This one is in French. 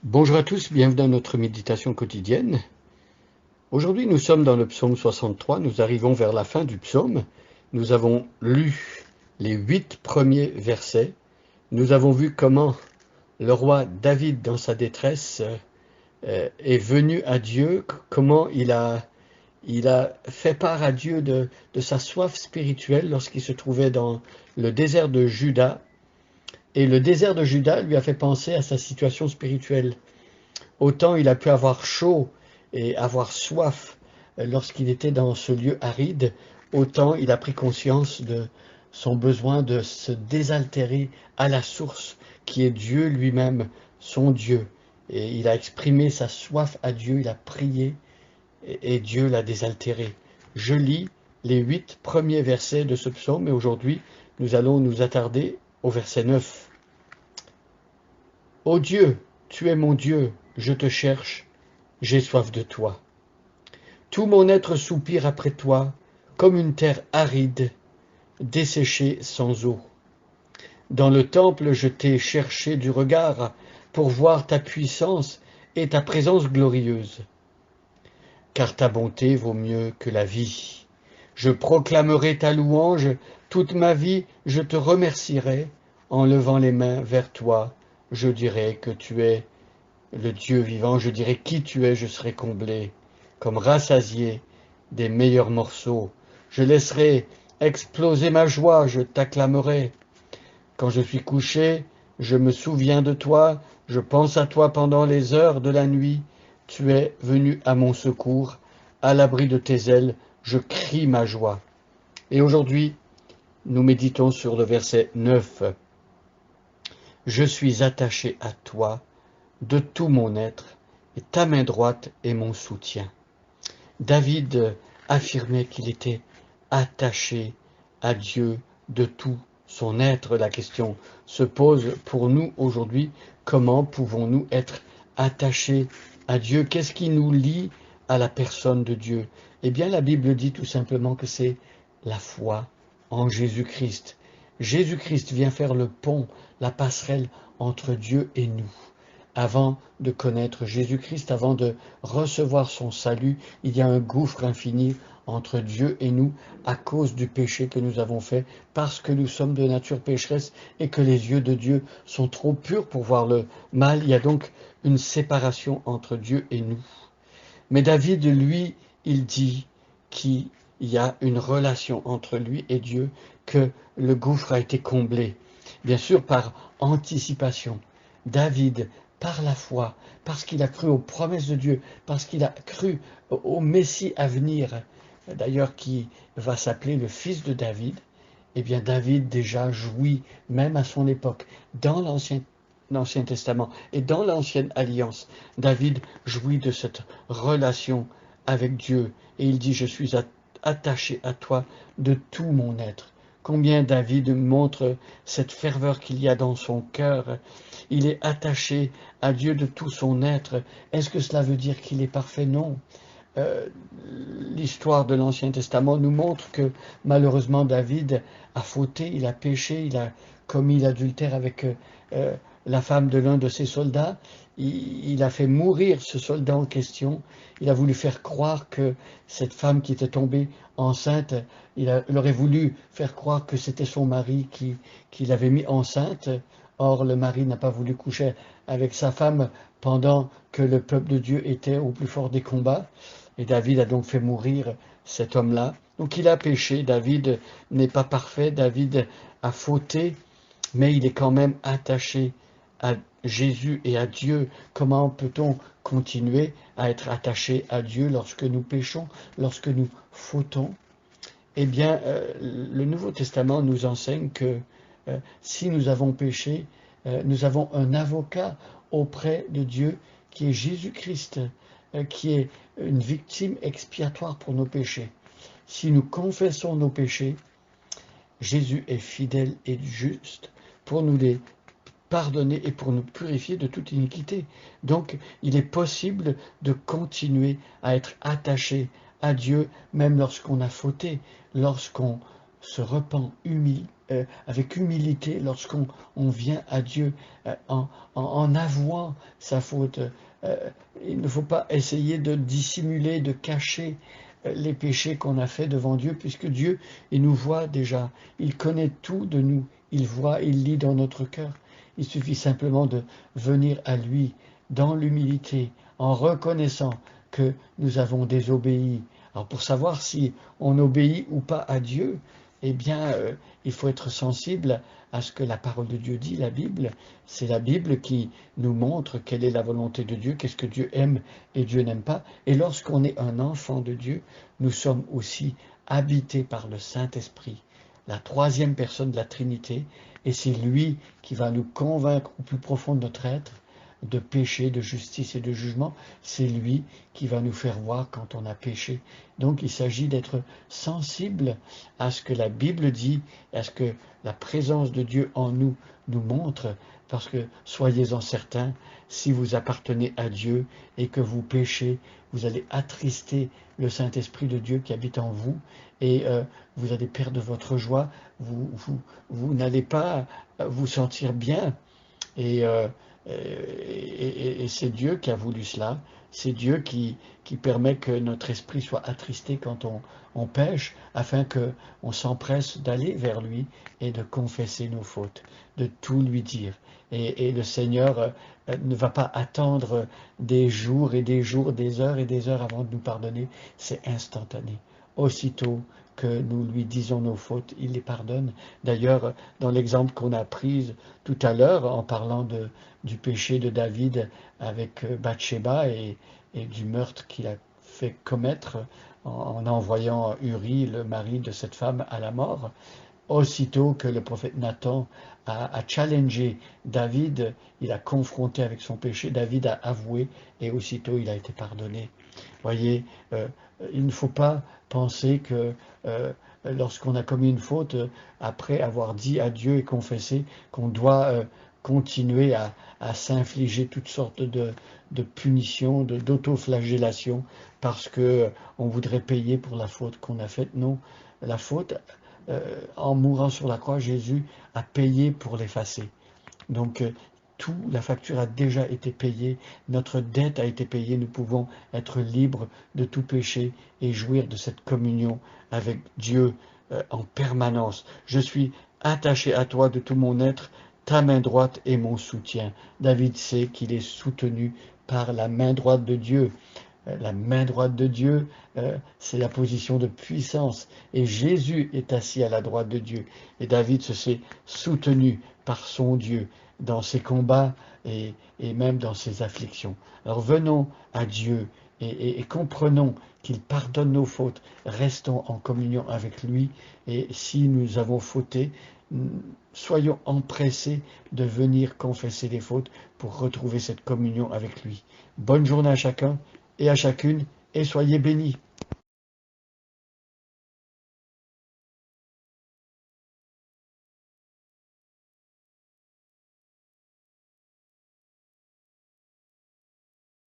Bonjour à tous, bienvenue dans notre méditation quotidienne. Aujourd'hui, nous sommes dans le psaume 63, nous arrivons vers la fin du psaume. Nous avons lu les 8 premiers versets. Nous avons vu comment le roi David, dans sa détresse, est venu à Dieu, comment il a fait part à Dieu de sa soif spirituelle lorsqu'il se trouvait dans le désert de Juda. Et le désert de Juda lui a fait penser à sa situation spirituelle. Autant il a pu avoir chaud et avoir soif lorsqu'il était dans ce lieu aride, autant il a pris conscience de son besoin de se désaltérer à la source qui est Dieu lui-même, son Dieu. Et il a exprimé sa soif à Dieu, il a prié et Dieu l'a désaltéré. Je lis les 8 premiers versets de ce psaume et aujourd'hui nous allons nous attarder au verset 9. Ô Dieu, tu es mon Dieu, je te cherche, j'ai soif de toi. Tout mon être soupire après toi, comme une terre aride, desséchée sans eau. Dans le temple, je t'ai cherché du regard pour voir ta puissance et ta présence glorieuse. Car ta bonté vaut mieux que la vie. Je proclamerai ta louange toute ma vie, je te remercierai en levant les mains vers toi. Je dirai que tu es le Dieu vivant, je dirai qui tu es, je serai comblé, comme rassasié des meilleurs morceaux. Je laisserai exploser ma joie, je t'acclamerai. Quand je suis couché, je me souviens de toi, je pense à toi pendant les heures de la nuit. Tu es venu à mon secours, à l'abri de tes ailes, je crie ma joie. Et aujourd'hui, nous méditons sur le verset 9. Je suis attaché à toi de tout mon être, et ta main droite est mon soutien. David affirmait qu'il était attaché à Dieu de tout son être. La question se pose pour nous aujourd'hui, comment pouvons-nous être attachés à Dieu? Qu'est-ce qui nous lie à la personne de Dieu? Eh bien, la Bible dit tout simplement que c'est la foi en Jésus-Christ. Jésus-Christ vient faire le pont, la passerelle entre Dieu et nous. Avant de connaître Jésus-Christ, avant de recevoir son salut, il y a un gouffre infini entre Dieu et nous à cause du péché que nous avons fait, parce que nous sommes de nature pécheresse et que les yeux de Dieu sont trop purs pour voir le mal. Il y a donc une séparation entre Dieu et nous. Mais David, lui, il dit qu'il y a une relation entre lui et Dieu, que le gouffre a été comblé. Bien sûr, par anticipation. David, par la foi, parce qu'il a cru aux promesses de Dieu, parce qu'il a cru au Messie à venir, d'ailleurs qui va s'appeler le fils de David, eh bien David déjà jouit, même à son époque, dans l'Ancien Testament et dans l'Ancienne Alliance, David jouit de cette relation avec Dieu et il dit « Je suis attaché à toi de tout mon être ». Combien David montre cette ferveur qu'il y a dans son cœur. Il est attaché à Dieu de tout son être. Est-ce que cela veut dire qu'il est parfait? Non. L'histoire de l'Ancien Testament nous montre que malheureusement David a fauté, il a péché, il a commis l'adultère avec la femme de l'un de ses soldats. Il a fait mourir ce soldat en question. Il a voulu faire croire que cette femme qui était tombée enceinte, il aurait voulu faire croire que c'était son mari qui l'avait mis enceinte. Or, le mari n'a pas voulu coucher avec sa femme pendant que le peuple de Dieu était au plus fort des combats. Et David a donc fait mourir cet homme-là. Donc il a péché, David n'est pas parfait, David a fauté, mais il est quand même attaché à Jésus et à Dieu. Comment peut-on continuer à être attaché à Dieu lorsque nous péchons, lorsque nous fautons? Eh bien, le Nouveau Testament nous enseigne que si nous avons péché, nous avons un avocat auprès de Dieu qui est Jésus-Christ, qui est une victime expiatoire pour nos péchés. Si nous confessons nos péchés, Jésus est fidèle et juste pour nous les pardonner et pour nous purifier de toute iniquité. Donc, il est possible de continuer à être attaché à Dieu, même lorsqu'on a fauté, lorsqu'on se repent avec humilité lorsqu'on vient à Dieu en avouant sa faute. Euh, il ne faut pas essayer de dissimuler, de cacher les péchés qu'on a fait devant Dieu, puisque Dieu, il nous voit déjà, il connaît tout de nous, il voit, il lit dans notre cœur. Il suffit simplement de venir à lui dans l'humilité, en reconnaissant que nous avons désobéi. Alors pour savoir si on obéit ou pas à Dieu, eh bien, il faut être sensible à ce que la parole de Dieu dit, la Bible. C'est la Bible qui nous montre quelle est la volonté de Dieu, qu'est-ce que Dieu aime et Dieu n'aime pas. Et lorsqu'on est un enfant de Dieu, nous sommes aussi habités par le Saint-Esprit, la troisième personne de la Trinité, et c'est lui qui va nous convaincre au plus profond de notre être de péché, de justice et de jugement. C'est lui qui va nous faire voir quand on a péché. Donc il s'agit d'être sensible à ce que la Bible dit, à ce que la présence de Dieu en nous nous montre, parce que soyez-en certains, si vous appartenez à Dieu et que vous péchez, vous allez attrister le Saint-Esprit de Dieu qui habite en vous, et vous allez perdre votre joie, vous n'allez pas vous sentir bien, et, et c'est Dieu qui a voulu cela, c'est Dieu qui permet que notre esprit soit attristé quand on pêche, afin qu'on s'empresse d'aller vers lui et de confesser nos fautes, de tout lui dire. Et le Seigneur ne va pas attendre des jours et des jours, des heures et des heures avant de nous pardonner, c'est instantané. Aussitôt que nous lui disons nos fautes, il les pardonne. D'ailleurs, dans l'exemple qu'on a pris tout à l'heure, en parlant du péché de David avec Bathsheba et du meurtre qu'il a fait commettre en envoyant Uri, le mari de cette femme, à la mort, aussitôt que le prophète Nathan a challengé David, il a confronté avec son péché, David a avoué et aussitôt il a été pardonné. Voyez, il ne faut pas penser que lorsqu'on a commis une faute, après avoir dit à Dieu et confessé, qu'on doit continuer à s'infliger toutes sortes de punitions, d'autoflagellation, parce qu'on voudrait payer pour la faute qu'on a faite. Non, la faute, en mourant sur la croix, Jésus a payé pour l'effacer. Donc, la facture a déjà été payée, notre dette a été payée, nous pouvons être libres de tout péché et jouir de cette communion avec Dieu en permanence. Je suis attaché à toi de tout mon être, ta main droite est mon soutien. David sait qu'il est soutenu par la main droite de Dieu. La main droite de Dieu, c'est la position de puissance. Et Jésus est assis à la droite de Dieu. Et David se sait soutenu par son Dieu dans ses combats et même dans ses afflictions. Alors venons à Dieu et comprenons qu'il pardonne nos fautes. Restons en communion avec lui. Et si nous avons fauté, soyons empressés de venir confesser les fautes pour retrouver cette communion avec lui. Bonne journée à chacun et à chacune, et soyez bénis.